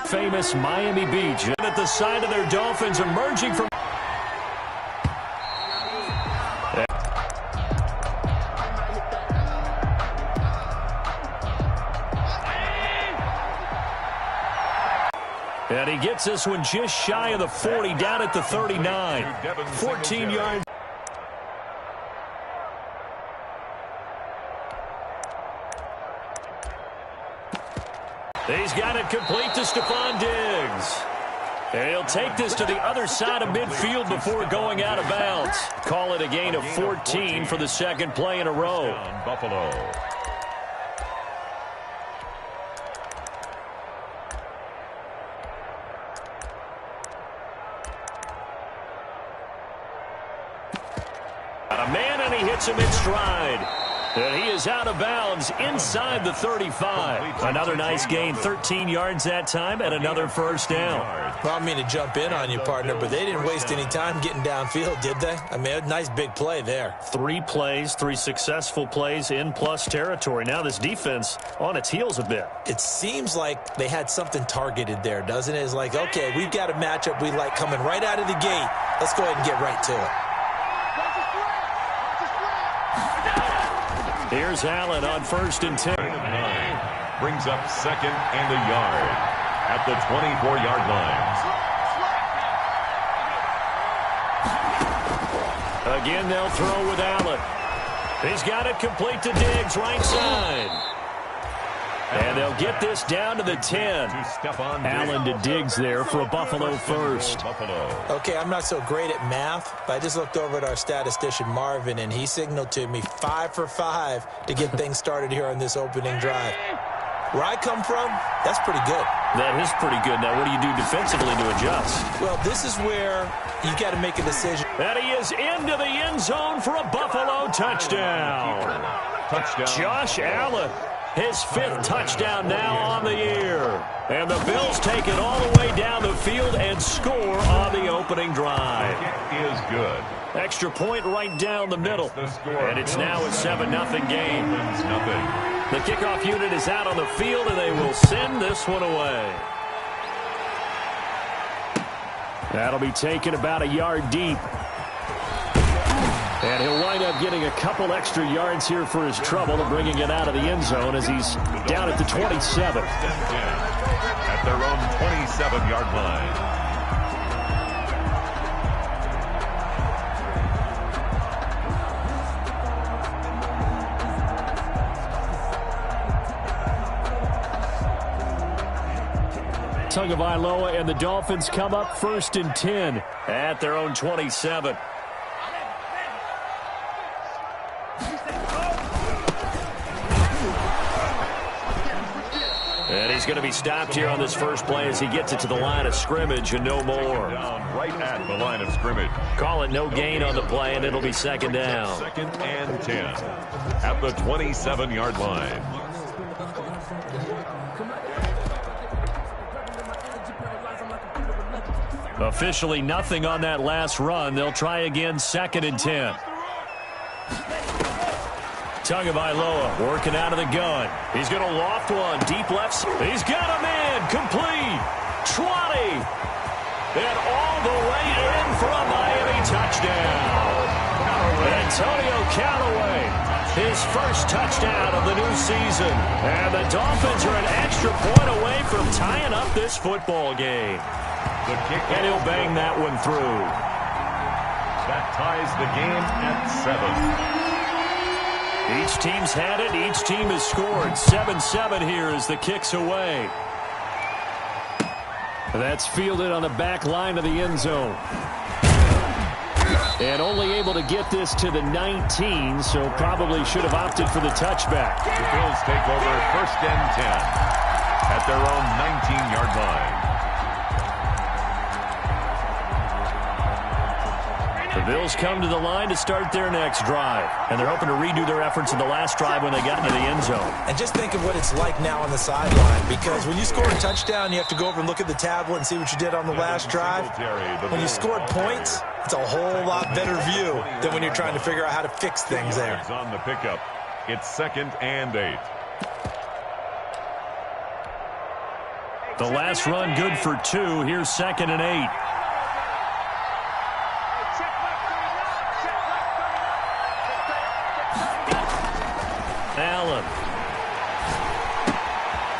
famous Miami Beach. And at the side of their Dolphins emerging from... And he gets this one just shy of the 40, down at the 39. 14 yards. He's got it complete to Stephon Diggs. And he'll take this to the other side of midfield before going out of bounds. Call it a gain of 14 for the second play in a row. Buffalo. Got a man, and he hits him in stride. And he is out of bounds inside the 35. Another nice gain, 13 yards that time, and another first down. Well, I mean to jump in on you, partner, but they didn't waste any time getting downfield, did they? I mean, a nice big play there. 3 plays, 3 successful plays in plus territory. Now this defense on its heels a bit. It seems like they had something targeted there, doesn't it? It's like, okay, we've got a matchup we like coming right out of the gate. Let's go ahead and get right to it. Here's Allen on 1st and 10. Brings up 2nd and a yard at the 24-yard line. Again, they'll throw with Allen. He's got it complete to Diggs, right side. And they'll get this down to the 10. Allen to Diggs there for a Buffalo first. Okay, I'm not so great at math, but I just looked over at our statistician Marvin, and he signaled to me 5 for 5 to get things started here on this opening drive. Where I come from, that's pretty good. That is pretty good. Now, what do you do defensively to adjust? Well, this is where you got to make a decision. And he is into the end zone for a Buffalo touchdown. Josh Allen. His 5th touchdown now on the year. And the Bills take it all the way down the field and score on the opening drive. It is good. Extra point right down the middle. And it's now a 7-0 game. The kickoff unit is out on the field, and they will send this one away. That'll be taken about a yard deep. And he'll wind up getting a couple extra yards here for his trouble and bringing it out of the end zone as he's down at the 27. At their own 27-yard line. Tagovailoa and the Dolphins come up 1st and 10 at their own 27. And he's going to be stopped here on this first play as he gets it to the line of scrimmage and no more. Down right at the line of scrimmage. Call it no gain on the play, and it'll be 2nd down. 2nd and 10 at the 27-yard line. Officially nothing on that last run. They'll try again, 2nd and 10. Tagovailoa working out of the gun. He's going to loft one. Deep left. He's got a man. Complete. 20. And all the way in for a Miami touchdown. Antonio Callaway. His first touchdown of the new season. And the Dolphins are an extra point away from tying up this football game. The kick, and he'll bang that one through. That ties the game at 7. Each team's had it. Each team has scored. 7-7 here as the kick's away. That's fielded on the back line of the end zone. And only able to get this to the 19, so probably should have opted for the touchback. The Bills take over 1st and 10 at their own 19-yard line. The Bills come to the line to start their next drive. And they're hoping to redo their efforts in the last drive when they got into the end zone. And just think of what it's like now on the sideline. Because when you score a touchdown, you have to go over and look at the tablet and see what you did on the last drive. When you scored points, it's a whole lot better view than when you're trying to figure out how to fix things there. On the pickup, it's 2nd and 8. The last run good for 2. Here's 2nd and 8. Allen.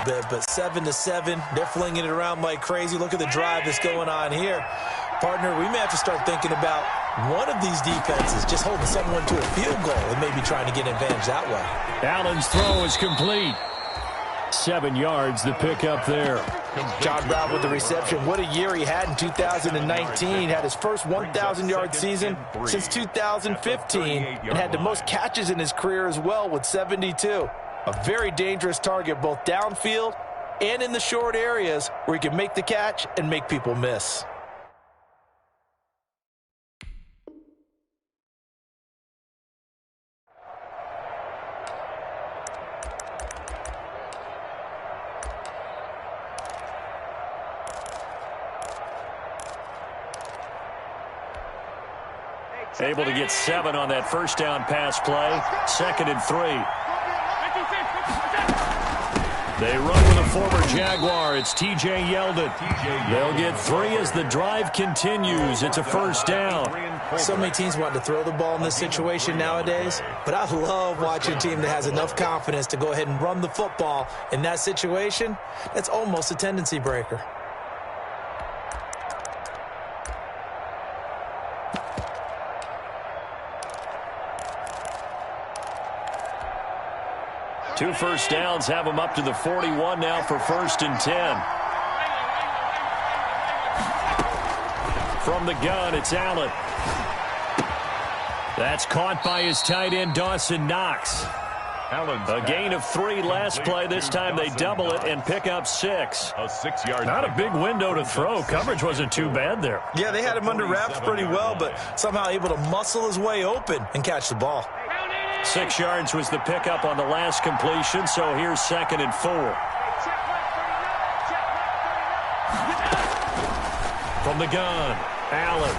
But 7-7, they're flinging it around like crazy. Look at the drive that's going on here. Partner, we may have to start thinking about one of these defenses just holding someone to a field goal and maybe trying to get an advantage that way. Allen's throw is complete. 7 yards, the pickup there. John Brown with the reception. What a year he had in 2019. Had his first 1,000-yard season since 2015 and had the most catches in his career as well with 72. A very dangerous target both downfield and in the short areas where he can make the catch and make people miss. Able to get 7 on that first down pass play. 2nd and 3. They run with a former Jaguar. It's T.J. Yeldon. They'll get 3 as the drive continues. It's a first down. So many teams want to throw the ball in this situation nowadays, but I love watching a team that has enough confidence to go ahead and run the football in that situation. That's almost a tendency breaker. Two first downs have them up to the 41 now for 1st and 10. From the gun, it's Allen. That's caught by his tight end, Dawson Knox. A gain of 3 last play. This time they double it and pick up 6. A 6-yard. Not a big window to throw. Coverage wasn't too bad there. Yeah, they had him under wraps pretty well, but somehow able to muscle his way open and catch the ball. 6 yards was the pickup on the last completion, so here's 2nd and 4. From the gun, Allen.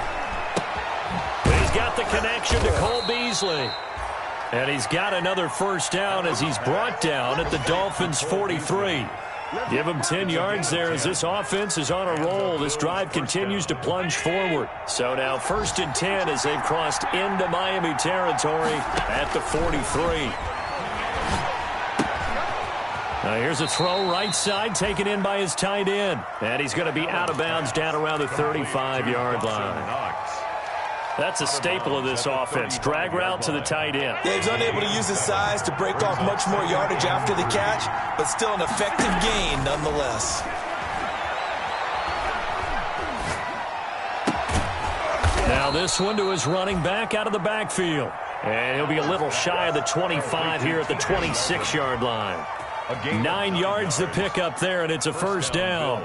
He's got the connection to Cole Beasley. And he's got another first down as he's brought down at the Dolphins' 43. Give him 10 yards there as this offense is on a roll. This drive continues to plunge forward. So now 1st and 10 as they've crossed into Miami territory at the 43. Now here's a throw right side taken in by his tight end. And he's going to be out of bounds down around the 35-yard line. That's a staple of this offense. Drag route to the tight end. Yeah, he's unable to use his size to break off much more yardage after the catch, but still an effective gain nonetheless. Now this one to his running back out of the backfield. And he'll be a little shy of the 25 here at the 26-yard line. 9 yards the pickup there, and it's a first down.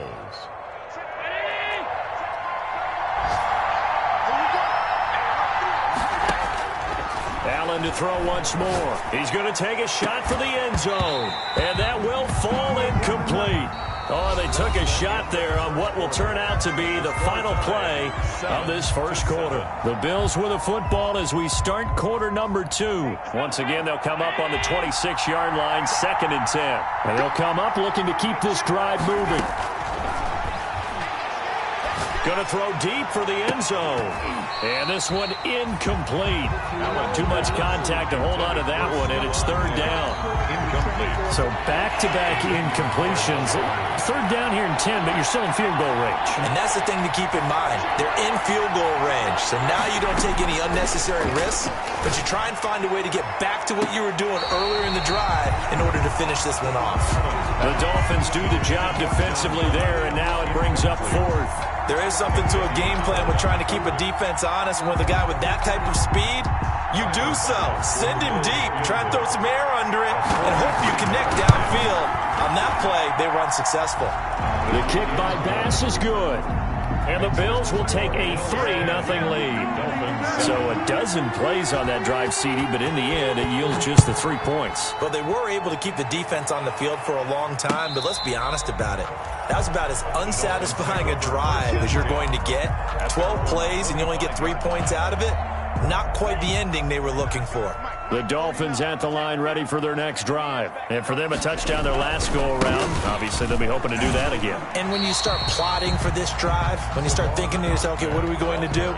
Allen to throw once more. He's going to take a shot for the end zone. And that will fall incomplete. Oh, they took a shot there on what will turn out to be the final play of this first quarter. The Bills with a football as we start quarter number 2. Once again, they'll come up on the 26-yard line, 2nd and 10. And they'll come up looking to keep this drive moving. Going to throw deep for the end zone. And this one incomplete. Too much contact to hold on to that one, and it's 3rd down. Incomplete. So back-to-back incompletions. 3rd down here in 10, but you're still in field goal range. And that's the thing to keep in mind. They're in field goal range. So now you don't take any unnecessary risks, but you try and find a way to get back to what you were doing earlier in the drive in order to finish this one off. The Dolphins do the job defensively there, and now it brings up 4th. There is something to a game plan with trying to keep a defense honest. When with a guy with that type of speed, you do so. Send him deep. Try and throw some air under it and hope you connect downfield. On that play, they were unsuccessful. The kick by Bass is good. And the Bills will take a 3-0 lead. So a dozen plays on that drive, CD, but in the end, it yields just the 3 points. Well, they were able to keep the defense on the field for a long time, but let's be honest about it. That was about as unsatisfying a drive as you're going to get. 12 plays and you only get 3 points out of it. Not quite the ending they were looking for. The Dolphins at the line ready for their next drive. And for them, a touchdown their last go-around. Obviously, they'll be hoping to do that again. And when you start plotting for this drive, when you start thinking to yourself, okay, what are we going to do?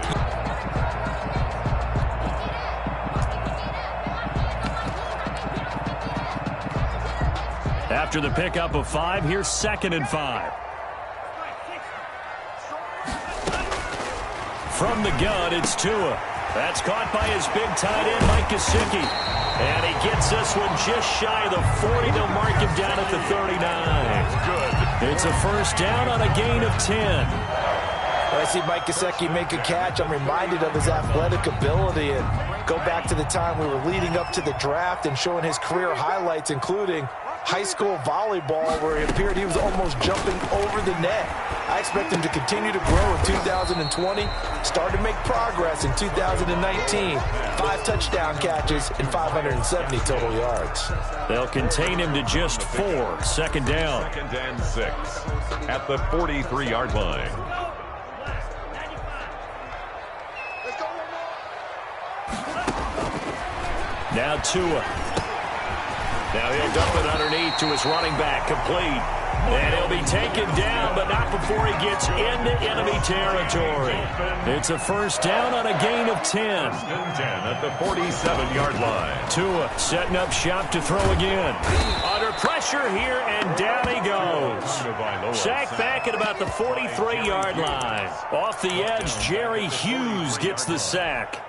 After the pickup of 5, here's 2nd and 5. From the gun, it's Tua. That's caught by his big tight end, Mike Gesicki. And he gets this one just shy of the 40. They'll mark him down at the 39. Good. It's a first down on a gain of 10. When I see Mike Gesicki make a catch, I'm reminded of his athletic ability. And go back to the time we were leading up to the draft and showing his career highlights, including high school volleyball, where it appeared he was almost jumping over the net. I expect him to continue to grow in 2020, start to make progress in 2019. 5 touchdown catches and 570 total yards. They'll contain him to just 4. 2nd down. 2nd and 6 at the 43-yard line. Now Tua. Now he'll dump it underneath to his running back, complete. And he'll be taken down, but not before he gets into enemy territory. It's a first down on a gain of 10. 1st and 10 at the 47-yard line. Tua setting up shop to throw again. Under pressure here, and down he goes. Sacked back at about the 43-yard line. Off the edge, Jerry Hughes gets the sack.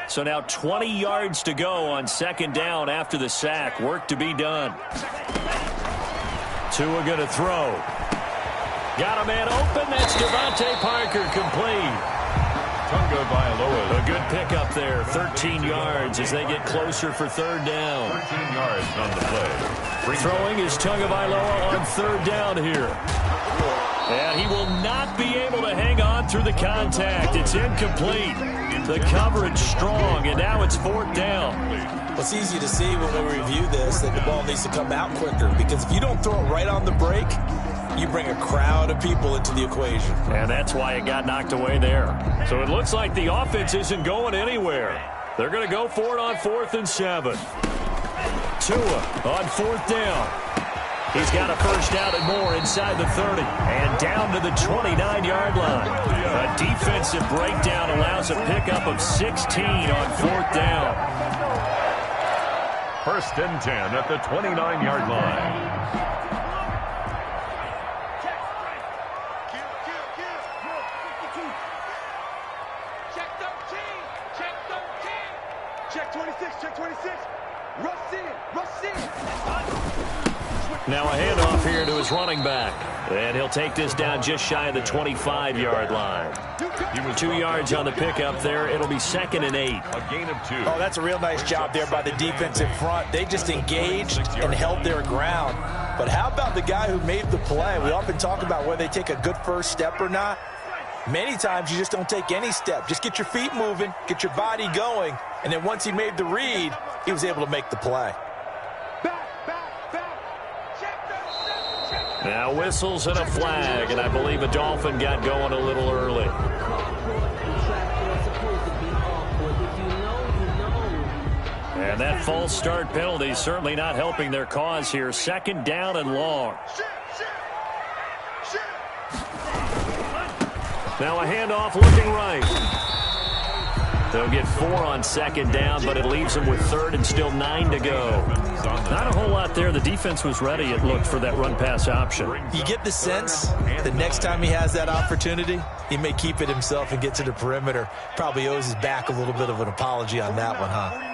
So now 20 yards to go on 2nd down after the sack. Work to be done. Tua going to throw. Got a man open. That's Devontae Parker, complete. Tunga Vailoa. A good pickup there. 13 yards as they get closer for 3rd down. 13 yards on the play. Throwing is Tunga Vailoa on 3rd down here. And he will not be able to hang on through the contact. It's incomplete. The coverage strong, and now it's 4th down. Well, it's easy to see when we review this that the ball needs to come out quicker, because if you don't throw it right on the break, you bring a crowd of people into the equation. And that's why it got knocked away there. So it looks like the offense isn't going anywhere. They're going to go for it on 4th and 7. Tua on 4th down. He's got a first down and more inside the 30. And down to the 29-yard line. A defensive breakdown allows a pickup of 16 on 4th down. 1st and 10 at the 29-yard line. Check 26, check 26. Rush in. Now a handoff here to his running back. And he'll take this down just shy of the 25-yard line. He was 2 yards on the pickup there. It'll be 2nd and 8. A gain of 2. Oh, that's a real nice job there by the defensive front. They just engaged and held their ground. But how about the guy who made the play? We often talk about whether they take a good first step or not. Many times you just don't take any step. Just get your feet moving, get your body going, and then once he made the read, he was able to make the play. Now whistles and a flag, and I believe a Dolphin got going a little early. And that false start penalty certainly not helping their cause here. 2nd down and long. Now a handoff looking right. They'll get 4 on 2nd down, but it leaves them with 3rd and still 9 to go. Not a whole lot there. The defense was ready, it looked, for that run-pass option. You get the sense the next time he has that opportunity, he may keep it himself and get to the perimeter. Probably owes his back a little bit of an apology on that one, huh?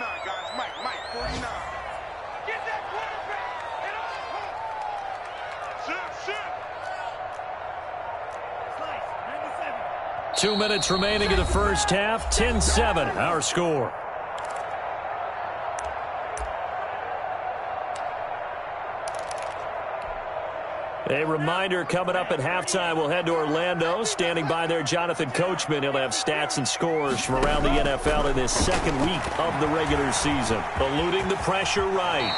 2 minutes remaining in the first half. 10-7, our score. A reminder, coming up at halftime, we'll head to Orlando. Standing by there, Jonathan Coachman. He'll have stats and scores from around the NFL in this 2nd week of the regular season. Eluding the pressure right.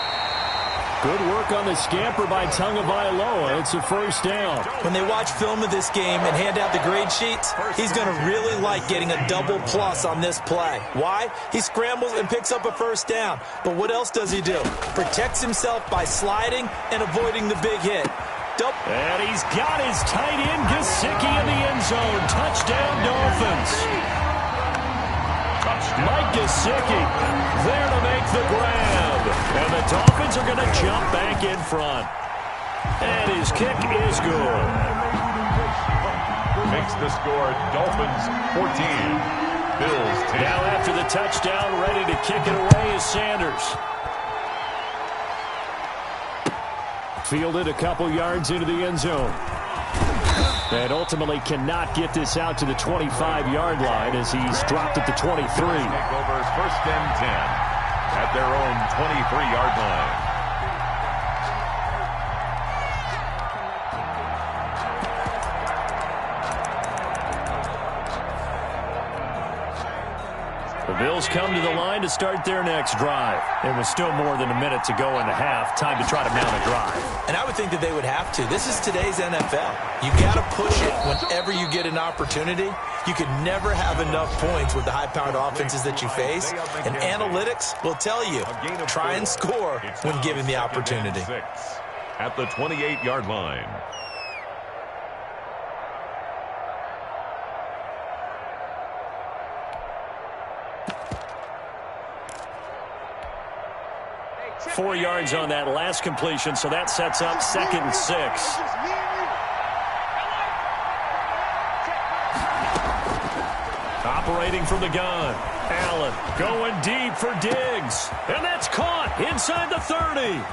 Good work on the scamper by Tagovailoa. It's a first down. When they watch film of this game and hand out the grade sheets, he's going to really like getting a double plus on this play. Why? He scrambles and picks up a first down. But what else does he do? Protects himself by sliding and avoiding the big hit. And he's got his tight end, Gesicki, in the end zone. Touchdown, Dolphins. Mike Gesicki there to make the grab. And the Dolphins are going to jump back in front. And his kick is good. Makes the score Dolphins 14, Bills 10. Now after the touchdown, ready to kick it away is Sanders. Fielded a couple yards into the end zone. And ultimately cannot get this out to the 25-yard line as he's dropped at the 23. Takeovers first and 10 at their own 23-yard line. The Bills come to the line to start their next drive. It was still more than a minute to go in the half. Time to try to mount a drive. And I would think that they would have to. This is today's NFL. You got to push it whenever you get an opportunity. You could never have enough points with the high-powered offenses that you face. And analytics will tell you, try and score when given the opportunity. At the 28-yard line. Four yards on that last completion, so that sets up 2nd and 6. Operating from the gun. Allen going deep for Diggs. And that's caught inside the 30.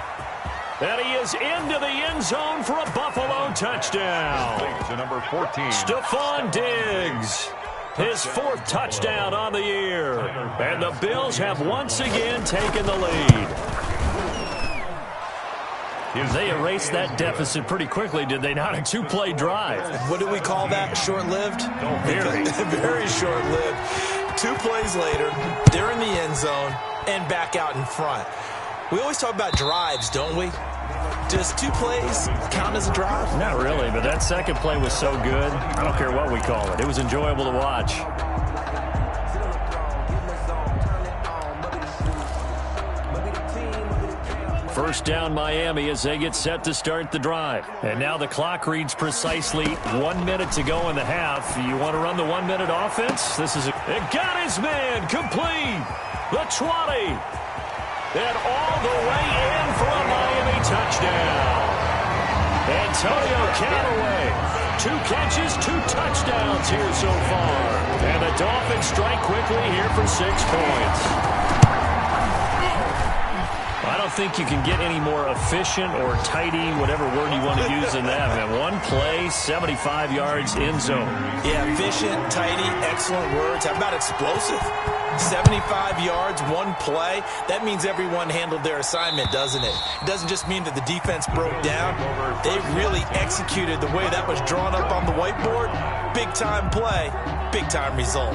And he is into the end zone for a Buffalo touchdown. To number 14. Stephon Diggs. His 4th touchdown on the year. And the Bills have once again taken the lead. They erased that deficit pretty quickly, did they not? A 2-play drive. What do we call that? Short-lived? Very. Very short-lived. 2 plays later, they're in the end zone and back out in front. We always talk about drives, don't we? Does 2 plays count as a drive? Not really, but that second play was so good. I don't care what we call it. It was enjoyable to watch. First down Miami as they get set to start the drive. And now the clock reads precisely 1 minute to go in the half. You want to run the 1-minute offense? This is it got his man complete. The 20. And all the way in for a Miami touchdown. Antonio Callaway. 2 catches, 2 touchdowns here so far. And the Dolphins strike quickly here for 6 points. I don't think you can get any more efficient or tidy, whatever word you want to use in that. Man, 1 play, 75 yards, end zone. Yeah, efficient, tidy, excellent words. How about explosive? 75 yards, 1 play. That means everyone handled their assignment, doesn't it? It doesn't just mean that the defense broke down. They really executed the way that was drawn up on the whiteboard. Big-time play, big-time result.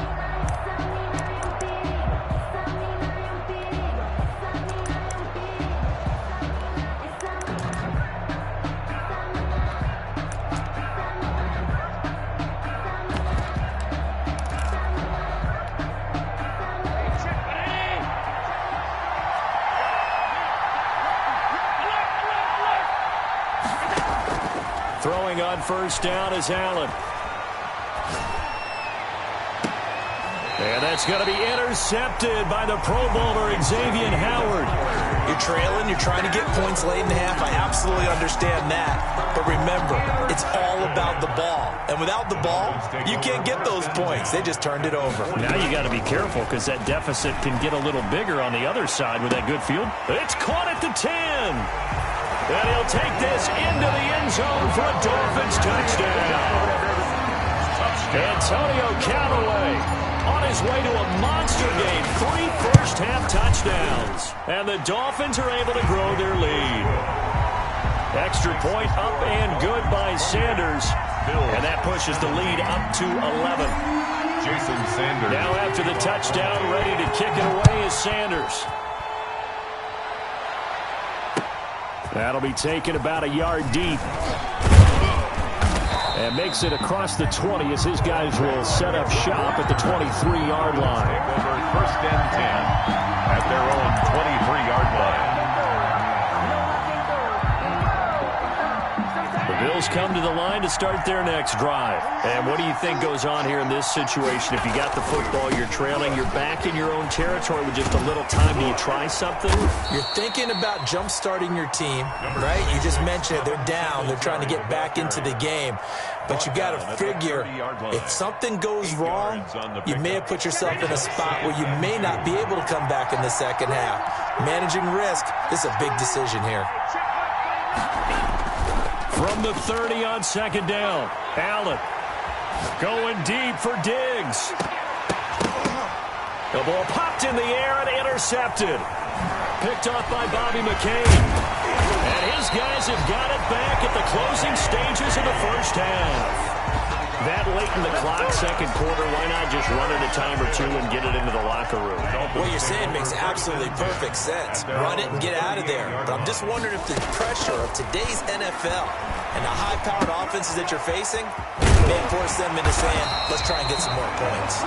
Throwing on first down is Allen. And that's going to be intercepted by the Pro Bowler Xavier Howard. You're trailing, you're trying to get points late in the half. I absolutely understand that. But remember, it's all about the ball. And without the ball, you can't get those points. They just turned it over. Now you got to be careful because that deficit can get a little bigger on the other side with that good field. It's caught at the 10. And he'll take this into the end zone for a Dolphins touchdown. Antonio Callaway on his way to a monster game. 3 first-half touchdowns. And the Dolphins are able to grow their lead. Extra point up and good by Sanders. And that pushes the lead up to 11. Jason Sanders. Now after the touchdown, ready to kick it away is Sanders. That'll be taken about a yard deep. And makes it across the 20 as his guys will set up shop at the 23-yard line. Over 1st and 10 at their own 23-yard line. The Bills come to the line to start their next drive. And what do you think goes on here in this situation? If you got the football, you're trailing, you're back in your own territory with just a little time. Do you try something? You're thinking about jump-starting your team, right? You just mentioned it. They're down. They're trying to get back into the game. But you got to figure, if something goes wrong, you may have put yourself in a spot where you may not be able to come back in the second half. Managing risk, this is a big decision here. From the 30 on 2nd down, Allen going deep for Diggs. The ball popped in the air and intercepted. Picked off by Bobby McCain. And his guys have got it back at the closing stages of the first half. That late in the clock, second quarter, why not just run it a time or two and get it into the locker room? What you're saying makes absolutely perfect sense. Run it and get out of there. But I'm just wondering if the pressure of today's NFL and the high-powered offenses that you're facing may force them into saying, let's try and get some more points.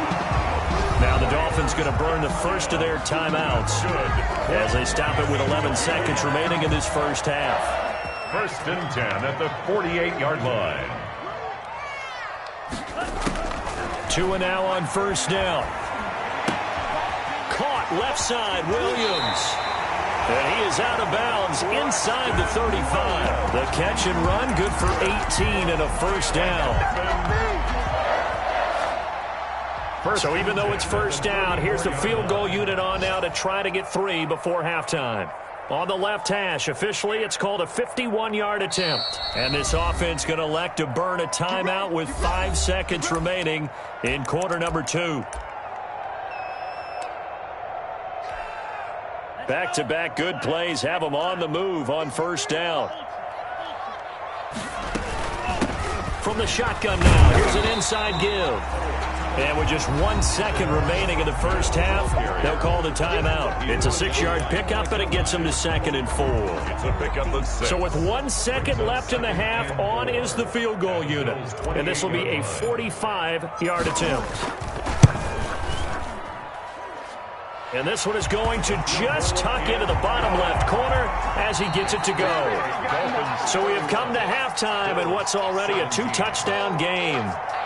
Now the Dolphins going to burn the first of their timeouts as they stop it with 11 seconds remaining in this first half. 1st and 10 at the 48-yard line. 2 and now on 1st down. Caught left side, Williams. And he is out of bounds inside the 35. The catch and run, good for 18 and a 1st down. So even though it's 1st down, here's the field goal unit on now to try to get 3 before halftime. On the left hash, officially, it's called a 51-yard attempt. And this offense going to elect to burn a timeout with 5 seconds remaining in quarter number 2. Back-to-back good plays have them on the move on 1st down. From the shotgun now, here's an inside give. And with just 1 second remaining in the first half, they'll call the timeout. It's a 6-yard pickup, and it gets them to 2nd and 4. It's a pickup of 6. So with 1 second left in the half, on is the field goal unit. And this will be a 45-yard attempt. And this one is going to just tuck into the bottom left corner as he gets it to go. So we have come to halftime in what's already a 2-touchdown game.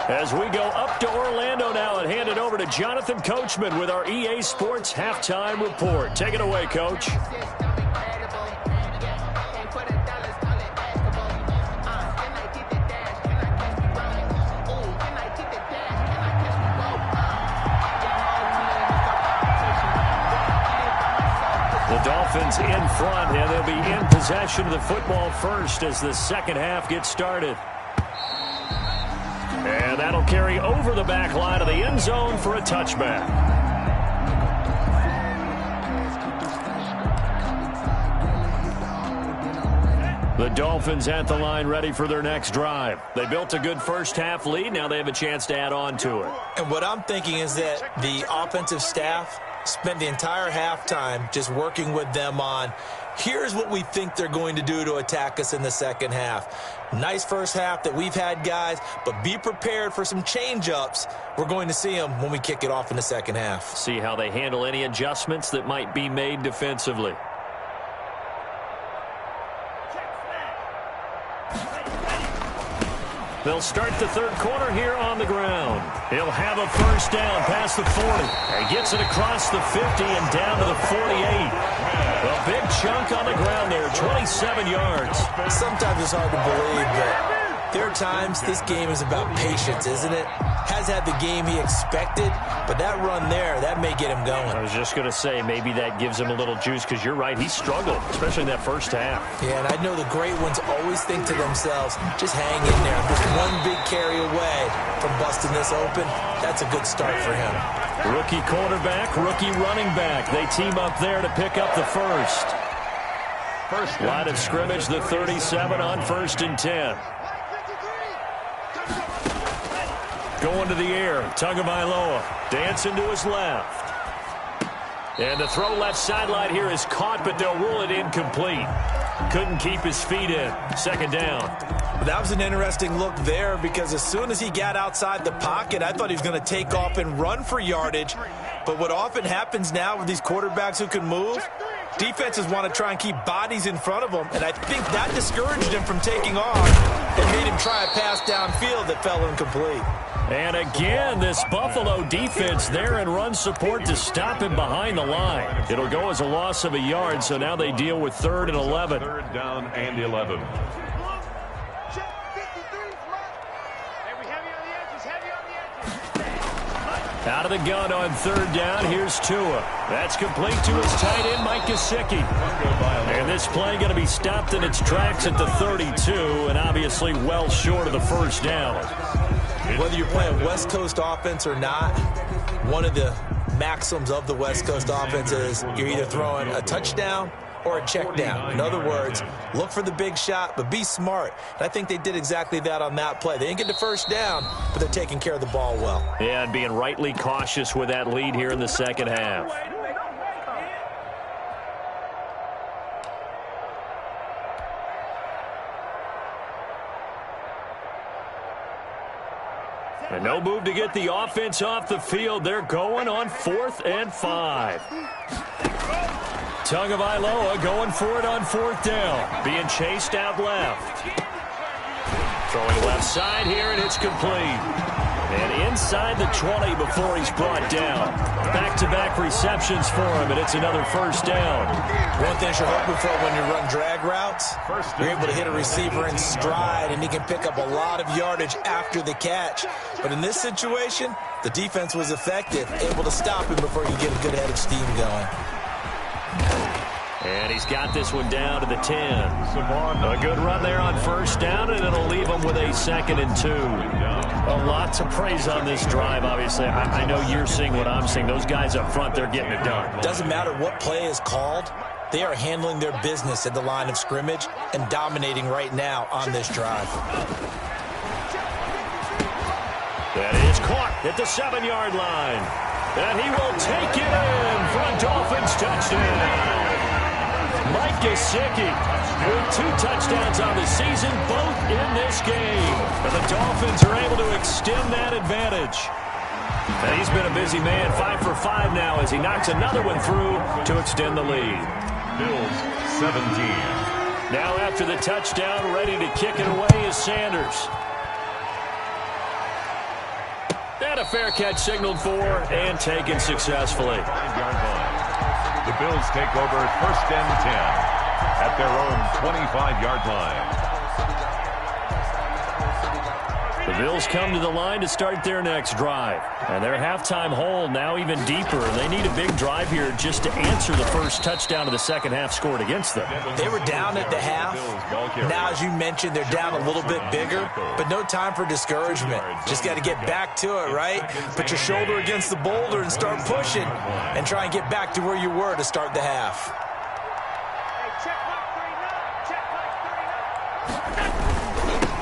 As we go up to Orlando now and hand it over to Jonathan Coachman with our EA Sports Halftime Report. Take it away, Coach. The Dolphins in front, and they'll be in possession of the football first as the second half gets started. And that'll carry over the back line of the end zone for a touchback. The Dolphins at the line ready for their next drive. They built a good first half lead. Now they have a chance to add on to it. And what I'm thinking is that the offensive staff spent the entire halftime just working with them on, here's what we think they're going to do to attack us in the second half. Nice first half that we've had, guys, but be prepared for some change-ups. We're going to see them when we kick it off in the second half. See how they handle any adjustments that might be made defensively. They'll start the third quarter here on the ground. He'll have a first down past the 40. He gets it across the 50 and down to the 48. A big chunk on the ground there, 27 yards. Sometimes it's hard to believe, but there are times this game is about patience, isn't it? Has had the game he expected, but that run there, that may get him going. I was just going to say, maybe that gives him a little juice, because you're right, he struggled, especially in that first half. Yeah, and I know the great ones always think to themselves, just hang in there. Just one big carry away from busting this open. That's a good start for him. Rookie quarterback, rookie running back. They team up there to pick up the first. Line of scrimmage, the 37 on 1st and 10. Going to the air, Tagovailoa dancing to his left. And the throw left sideline here is caught, but they'll rule it incomplete. Couldn't keep his feet in. Second down. That was an interesting look there because as soon as he got outside the pocket, I thought he was going to take off and run for yardage. But what often happens now with these quarterbacks who can move, defenses want to try and keep bodies in front of them, and I think that discouraged him from taking off and made him try a pass downfield that fell incomplete. And again, this Buffalo defense there in run support to stop him behind the line. It'll go as a loss of a yard, so now they deal with 3rd and 11. 3rd down and 11. Out of the gun on 3rd down, here's Tua. That's complete to his tight end, Mike Gesicki. And this play going to be stopped in its tracks at the 32, and obviously well short of the first down. Whether you're playing West Coast offense or not, one of the maxims of the West Coast offense is you're either throwing a touchdown or a check down. In other words, look for the big shot, but be smart. And I think they did exactly that on that play. They didn't get the first down, but they're taking care of the ball well. Yeah, and being rightly cautious with that lead here in the second half. And no move to get the offense off the field. They're going on 4th and 5. Tagovailoa going for it on 4th down. Being chased out left. Throwing left side here, and it's complete. And inside the 20 before he's brought down. Back-to-back receptions for him, and it's another first down. One thing you're hoping for when you run drag routes, you're able to hit a receiver in stride, and he can pick up a lot of yardage after the catch. But in this situation, the defense was effective, able to stop him before he could get a good head of steam going. And he's got this one down to the 10. A good run there on first down, and it'll leave him with a 2nd and 2. A lot to praise on this drive, obviously. I know you're seeing what I'm seeing. Those guys up front, they're getting it done. Doesn't matter what play is called. They are handling their business at the line of scrimmage and dominating right now on this drive. That is caught at the 7-yard line. And he will take it in for a Dolphins touchdown. Mike Gesicki with 2 touchdowns on the season, both in this game. And the Dolphins are able to extend that advantage. And he's been a busy man, 5 for 5 now as he knocks another one through to extend the lead. Bills 17. Now after the touchdown, ready to kick it away is Sanders. And a fair catch signaled for and taken successfully. 5-yard line. The Bills take over 1st and 10 at their own 25-yard line. The Bills come to the line to start their next drive. And their halftime hole now even deeper. They need a big drive here just to answer the first touchdown of the second half scored against them. They were down at the half. Now, as you mentioned, they're down a little bit bigger, but no time for discouragement. Just got to get back to it, right? Put your shoulder against the boulder and start pushing and try and get back to where you were to start the half.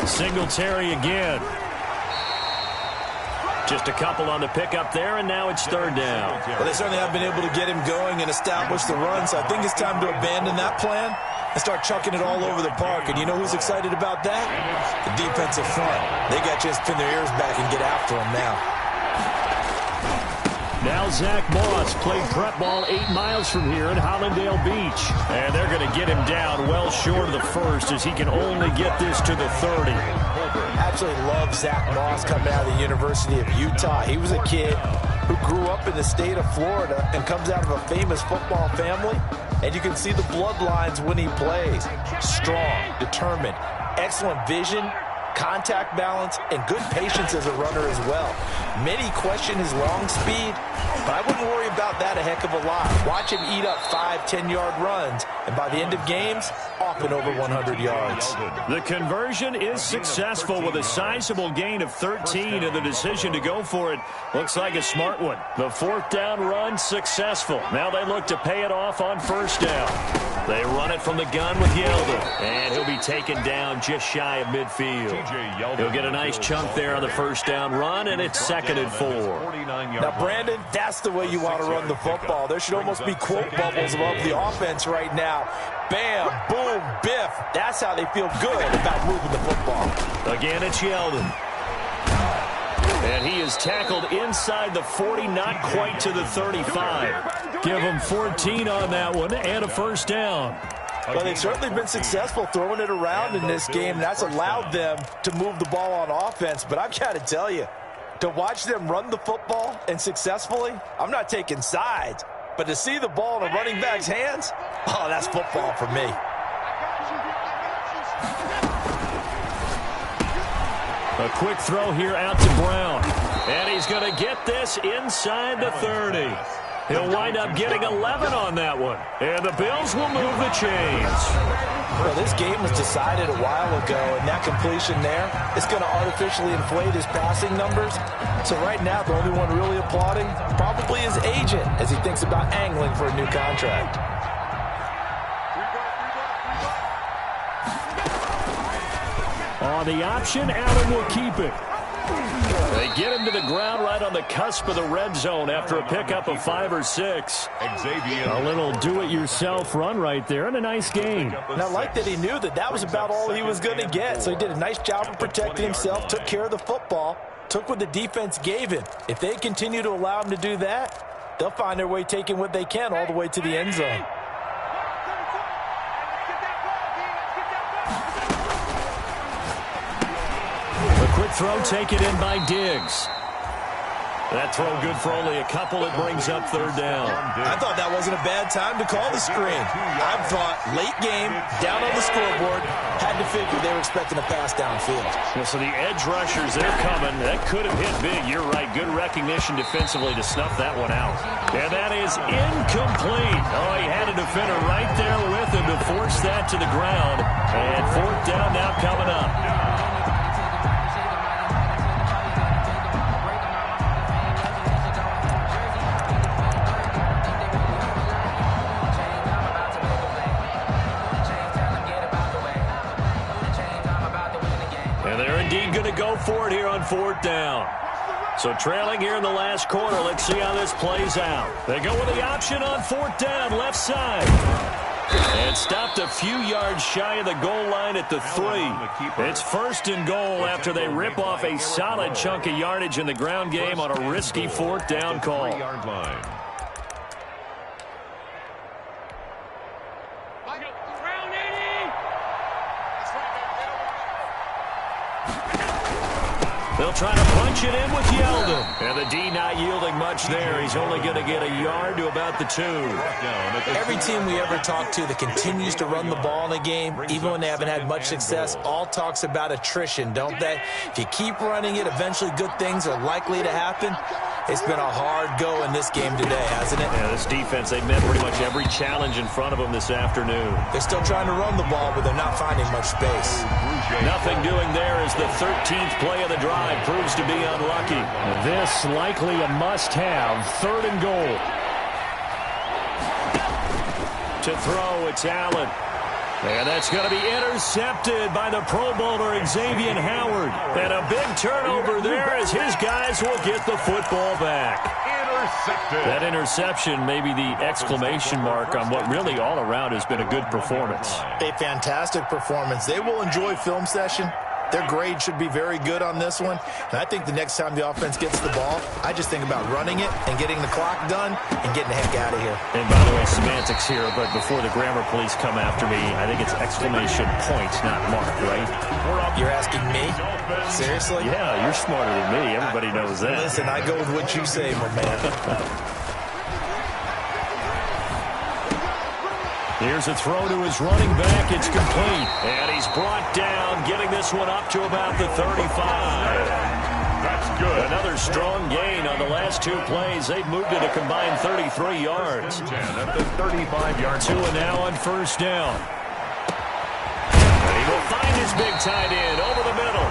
Singletary again. Just a couple on the pickup there, and now it's 3rd down. Well, they certainly have been able to get him going and establish the run, so I think it's time to abandon that plan and start chucking it all over the park. And you know who's excited about that? The defensive front. They got a chance to pin their ears back and get after him now. Now Zach Moss played prep ball 8 miles from here in Hollandale Beach. And they're going to get him down well short of the first as he can only get this to the 30. Absolutely love Zach Moss coming out of the University of Utah. He was a kid who grew up in the state of Florida and comes out of a famous football family. And you can see the bloodlines when he plays. Strong, determined, excellent vision, contact balance, and good patience as a runner as well. Many question his long speed, but I wouldn't worry about that a heck of a lot. Watch him eat up 5-10-yard runs, and by the end of games, off and over 100 yards. The conversion is successful with a sizable gain of 13, and the decision to go for it looks like a smart one. The 4th down run successful. Now they look to pay it off on 1st down. They run it from the gun with Yeldon, and he'll be taken down just shy of midfield. He'll get a nice chunk there on the 1st down run, and it's 2nd and 4. Now, Brandon, that's That's the way you want to run the football. There should almost be quote bubbles above the offense right now. Bam, boom, biff. That's how they feel good about moving the football. Again, it's Yeldon. And he is tackled inside the 40, not quite to the 35. Give him 14 on that one and a first down. Well, they've certainly been successful throwing it around in this game. That's allowed them to move the ball on offense. But I've got to tell you, to watch them run the football and successfully, I'm not taking sides. But to see the ball in a running back's hands, oh, that's football for me. A quick throw here out to Brown. And he's going to get this inside the 30. He'll wind up getting 11 on that one. And the Bills will move the chains. Well, this game was decided a while ago, and that completion there is going to artificially inflate his passing numbers. So right now, the only one really applauding probably his agent as he thinks about angling for a new contract. On the option, Allen will keep it. They get him to the ground right on the cusp of the red zone after a pickup of 5 or 6. A little do-it-yourself run right there and a nice gain. And I like that he knew that that was about all he was going to get. So he did a nice job of protecting himself, took care of the football, took what the defense gave him. If they continue to allow him to do that, they'll find their way taking what they can all the way to the end zone. Quick throw taken in by Diggs. That throw good for only a couple. It brings up third down. I thought that wasn't a bad time to call the screen. I thought late game, down on the scoreboard, had to figure they were expecting a pass downfield. Well, so the edge rushers, they're coming. That could have hit big. You're right. Good recognition defensively to snuff that one out. And that is incomplete. Oh, he had a defender right there with him to force that to the ground. And fourth down now coming up. Going to go for it here on fourth down. So trailing here in the last quarter. Let's see how this plays out. They go with the option on fourth down, left side. And stopped a few yards shy of the goal line at the 3. It's first and goal after they rip off a solid chunk of yardage in the ground game on a risky fourth down call. They'll try to punch it in with Yeldon. And the D not yielding much there. He's only going to get a yard to about the 2. Every team we ever talk to that continues to run the ball in a game, even when they haven't had much success, all talks about attrition, don't they? If you keep running it, eventually good things are likely to happen. It's been a hard go in this game today, hasn't it? Yeah, this defense, they've met pretty much every challenge in front of them this afternoon. They're still trying to run the ball, but they're not finding much space. Nothing doing there as the 13th play of the drive proves to be unlucky. This likely a must-have. Third and goal. To throw, it's Allen. And that's going to be intercepted by the Pro Bowler Xavier Howard. And a big turnover there as his guys will get the football back. Intercepted. That interception may be the exclamation mark on what really all around has been a good performance. A fantastic performance. They will enjoy film session. Their grade should be very good on this one. And I think the next time the offense gets the ball, I just think about running it and getting the clock done and getting the heck out of here. And by the way, semantics here, but before the grammar police come after me, I think it's exclamation point, not mark, right? You're asking me? Seriously? Yeah, you're smarter than me. Everybody knows that. Listen, I go with what you say, my man. Here's a throw to his running back. It's complete. And he's brought down, getting this one up to about the 35. That's good. Another strong gain on the last 2 plays. They've moved it a combined 33 yards. 10 at the 35-yard 2 and now on first down. And he will find his big tight end over the middle.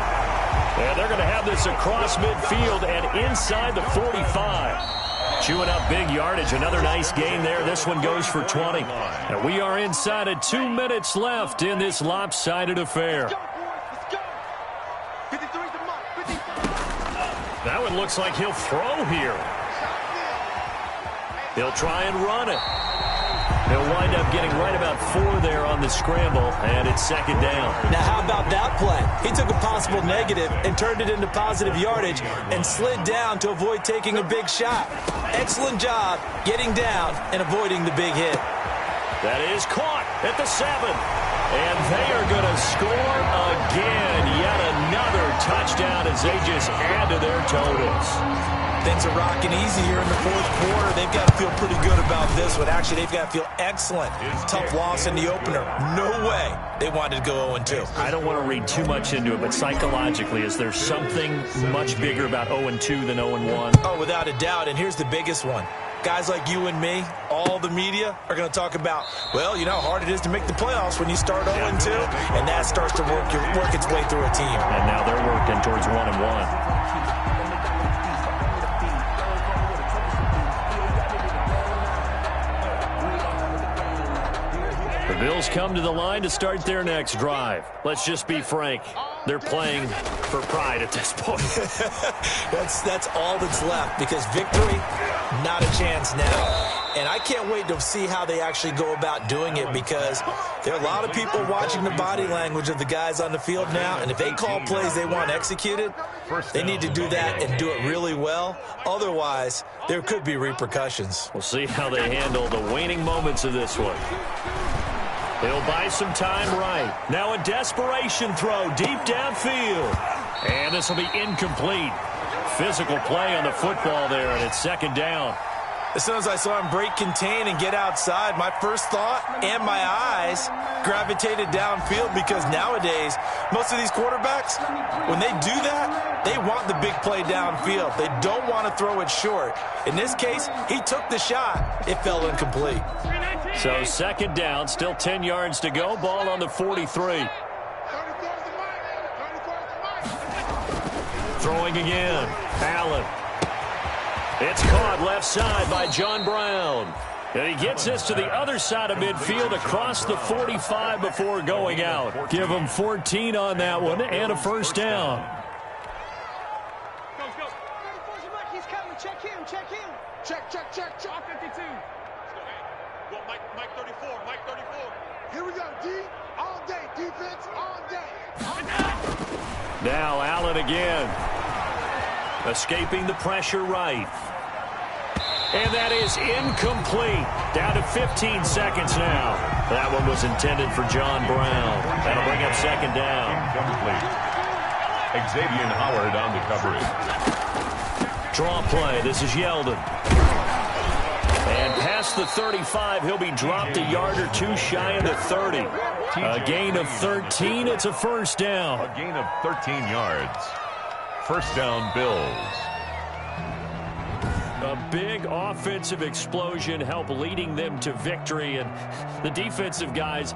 And they're going to have this across midfield and inside the 45. Chewing up big yardage. Another nice gain there. This one goes for 20. And we are inside of 2 minutes left in this lopsided affair. That one looks like he'll throw here. He'll try and run it. He'll wind up getting right about 4 there on the scramble, and it's second down. Now, how about that play? He took a possible negative and turned it into positive yardage and slid down to avoid taking a big shot. Excellent job getting down and avoiding the big hit. That is caught at the 7. And they are going to score again. Yet another touchdown as they just add to their totals. Things are rocking easy here in the fourth quarter. They've got to feel pretty good about this one. Actually, they've got to feel excellent. Tough loss in the opener. No way they wanted to go 0-2. I don't want to read too much into it, but psychologically, is there something much bigger about 0-2 than 0-1? Oh, without a doubt. And here's the biggest one. Guys like you and me, all the media, are going to talk about, well, you know how hard it is to make the playoffs when you start 0-2, and that starts to work its way through a team. And now they're working towards 1-1. The Bills come to the line to start their next drive. Let's just be frank. They're playing for pride at this point. That's all that's left, because victory, not a chance now. And I can't wait to see how they actually go about doing it, because there are a lot of people watching the body language of the guys on the field now, and if they call plays they want executed, they need to do that and do it really well. Otherwise, there could be repercussions. We'll see how they handle the waning moments of this one. He'll buy some time right. Now a desperation throw deep downfield. And this will be incomplete. Physical play on the football there, and it's second down. As soon as I saw him break contain and get outside, my first thought and my eyes gravitated downfield, because nowadays, most of these quarterbacks, when they do that, they want the big play downfield. They don't want to throw it short. In this case, he took the shot. It fell incomplete. So second down, still 10 yards to go. Ball on the 43. Throwing again. Allen. It's caught left side by John Brown. And he gets this to the other side of midfield across the 45 before going out. Give him 14 on that one and a first down. Go. He's coming. Check him. Check. 52. Go, Mike 34. Here we go, D. All day. Defense, all day. Now Allen again. Escaping the pressure right. And that is incomplete. Down to 15 seconds now. That one was intended for John Brown. That'll bring up second down. Incomplete. Xavier Howard on the coverage. Draw play. This is Yeldon. And past the 35, he'll be dropped a yard or two shy of the 30. A gain of 13. It's a first down. A gain of 13 yards. First down, Bills. A big offensive explosion helped leading them to victory, and the defensive guys